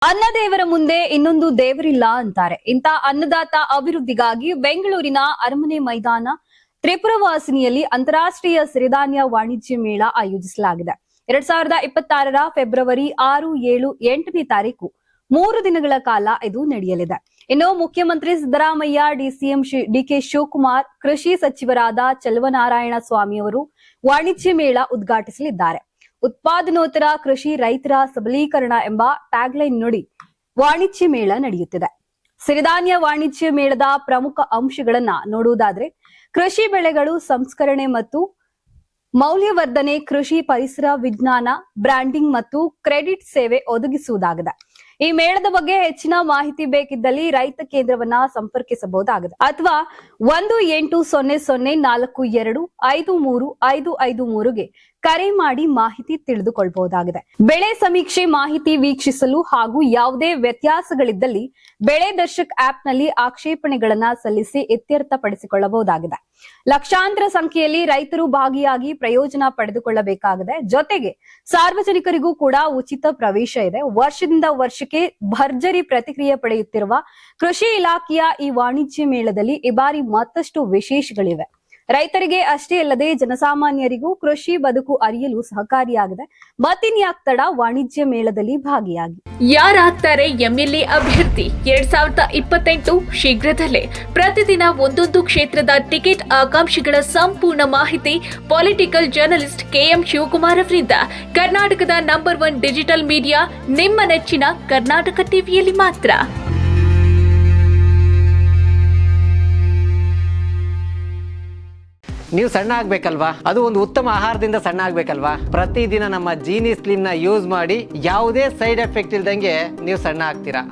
ಅನ್ನದೇವರ ಮುಂದೆ ಇನ್ನೊಂದು ದೇವರಿಲ್ಲ ಅಂತಾರೆ. ಇಂಥ ಅನ್ನದಾತ ಅಭಿವೃದ್ಧಿಗಾಗಿ ಬೆಂಗಳೂರಿನ ಅರಮನೆ ಮೈದಾನ ತ್ರಿಪುರವಾಸಿನಿಯಲ್ಲಿ ಅಂತಾರಾಷ್ಟ್ರೀಯ ಸಿರಿಧಾನ್ಯ ವಾಣಿಜ್ಯ ಮೇಳ ಆಯೋಜಿಸಲಾಗಿದೆ. 2026ರ ಫೆಬ್ರವರಿ 6, 7, 8ನೇ ತಾರೀಕು 3 ದಿನಗಳ ಕಾಲ ಇದು ನಡೆಯಲಿದೆ. ಇನ್ನು ಮುಖ್ಯಮಂತ್ರಿ ಸಿದ್ದರಾಮಯ್ಯ, ಡಿಸಿಎಂ ಡಿಕೆ ಶಿವಕುಮಾರ್, ಕೃಷಿ ಸಚಿವರಾದ ಚೆಲುವನಾರಾಯಣ ಸ್ವಾಮಿಯವರು ವಾಣಿಜ್ಯ ಮೇಳ ಉದ್ಘಾಟಿಸಲಿದ್ದಾರೆ. ಉತ್ಪಾದನೋತ್ತರ ಕೃಷಿ ರೈತರ ಸಬಲೀಕರಣ ಎಂಬ ಟ್ಯಾಗ್ಲೈನ್ ನುಡಿ ವಾಣಿಜ್ಯ ಮೇಳ ನಡೆಯುತ್ತಿದೆ. ಸಿರಿಧಾನ್ಯ ವಾಣಿಜ್ಯ ಮೇಳದ ಪ್ರಮುಖ ಅಂಶಗಳನ್ನ ನೋಡುವುದಾದ್ರೆ ಕೃಷಿ ಬೆಳೆಗಳು ಸಂಸ್ಕರಣೆ ಮತ್ತು ಮೌಲ್ಯವರ್ಧನೆ, ಕೃಷಿ ಪರಿಸರ ವಿಜ್ಞಾನ, ಬ್ರ್ಯಾಂಡಿಂಗ್ ಮತ್ತು ಕ್ರೆಡಿಟ್ ಸೇವೆ ಒದಗಿಸುವುದಾಗಿದೆ. ಈ ಮೇಳದ ಬಗ್ಗೆ ಹೆಚ್ಚಿನ ಮಾಹಿತಿ ಬೇಕಿದ್ದಲ್ಲಿ ರೈತ ಕೇಂದ್ರವನ್ನ ಸಂಪರ್ಕಿಸಬಹುದಾಗಿದೆ ಅಥವಾ 180042535553ಗೆ ಕರೆ ಮಾಡಿ ಮಾಹಿತಿ ತಿಳಿದುಕೊಳ್ಳಬಹುದಾಗಿದೆ. ಬೆಳೆ ಸಮೀಕ್ಷೆ ಮಾಹಿತಿ ವೀಕ್ಷಿಸಲು ಹಾಗೂ ಯಾವುದೇ ವ್ಯತ್ಯಾಸಗಳಿದ್ದಲ್ಲಿ ಬೆಳೆ ದರ್ಶಕ್ ಆಪ್ನಲ್ಲಿ ಆಕ್ಷೇಪಣೆಗಳನ್ನ ಸಲ್ಲಿಸಿ ಇತ್ಯರ್ಥಪಡಿಸಿಕೊಳ್ಳಬಹುದಾಗಿದೆ. ಲಕ್ಷಾಂತರ ಸಂಖ್ಯೆಯಲ್ಲಿ ರೈತರು ಭಾಗಿಯಾಗಿ ಪ್ರಯೋಜನ ಪಡೆದುಕೊಳ್ಳಬೇಕಾಗಿದೆ. ಜೊತೆಗೆ ಸಾರ್ವಜನಿಕರಿಗೂ ಕೂಡ ಉಚಿತ ಪ್ರವೇಶ ಇದೆ. ವರ್ಷದಿಂದ ವರ್ಷಕ್ಕೆ ಭರ್ಜರಿ ಪ್ರತಿಕ್ರಿಯೆ ಪಡೆಯುತ್ತಿರುವ ಕೃಷಿ ಇಲಾಖೆಯ ಈ ವಾಣಿಜ್ಯ ಮೇಳದಲ್ಲಿ ಈ ಬಾರಿ ಮತ್ತಷ್ಟು ವಿಶೇಷಗಳಿವೆ. ರೈತರಿಗೆ ಅಷ್ಟೇ ಅಲ್ಲದೆ ಜನಸಾಮಾನ್ಯರಿಗೂ ಕೃಷಿ ಬದುಕು ಅರಿಯಲು ಸಹಕಾರಿಯಾಗಿದೆ. ಮತ್ತಿನ್ಯಾಕ್ ತಡ, ವಾಣಿಜ್ಯ ಮೇಳದಲ್ಲಿ ಭಾಗಿಯಾಗಿ. ಯಾರಾಗ್ತಾರೆ ಎಂಎಲ್ಎ ಅಭ್ಯರ್ಥಿ 2028 ಶೀಘ್ರದಲ್ಲೇ. ಪ್ರತಿದಿನ ಒಂದೊಂದು ಕ್ಷೇತ್ರದ ಟಿಕೆಟ್ ಆಕಾಂಕ್ಷಿಗಳ ಸಂಪೂರ್ಣ ಮಾಹಿತಿ ಪೊಲಿಟಿಕಲ್ ಜರ್ನಲಿಸ್ಟ್ ಕೆಎಂ ಶಿವಕುಮಾರ್ ಅವರಿಂದ. ಕರ್ನಾಟಕದ ನಂಬರ್ 1 ಡಿಜಿಟಲ್ ಮೀಡಿಯಾ ನಿಮ್ಮ ನೆಚ್ಚಿನ ಕರ್ನಾಟಕ ಟಿವಿಯಲ್ಲಿ ಮಾತ್ರ. ನೀವು ಸಣ್ಣ ಆಗ್ಬೇಕಲ್ವಾ? ಅದು ಒಂದು ಉತ್ತಮ ಆಹಾರದಿಂದ ಸಣ್ಣ ಆಗ್ಬೇಕಲ್ವಾ? ಪ್ರತಿದಿನ ನಮ್ಮ ಜೀನಿ ಸ್ಲಿಮ್ ನ ಯೂಸ್ ಮಾಡಿ ಯಾವುದೇ ಸೈಡ್ ಎಫೆಕ್ಟ್ ಇಲ್ದಂಗೆ ನೀವು ಸಣ್ಣ ಆಗ್ತೀರಾ.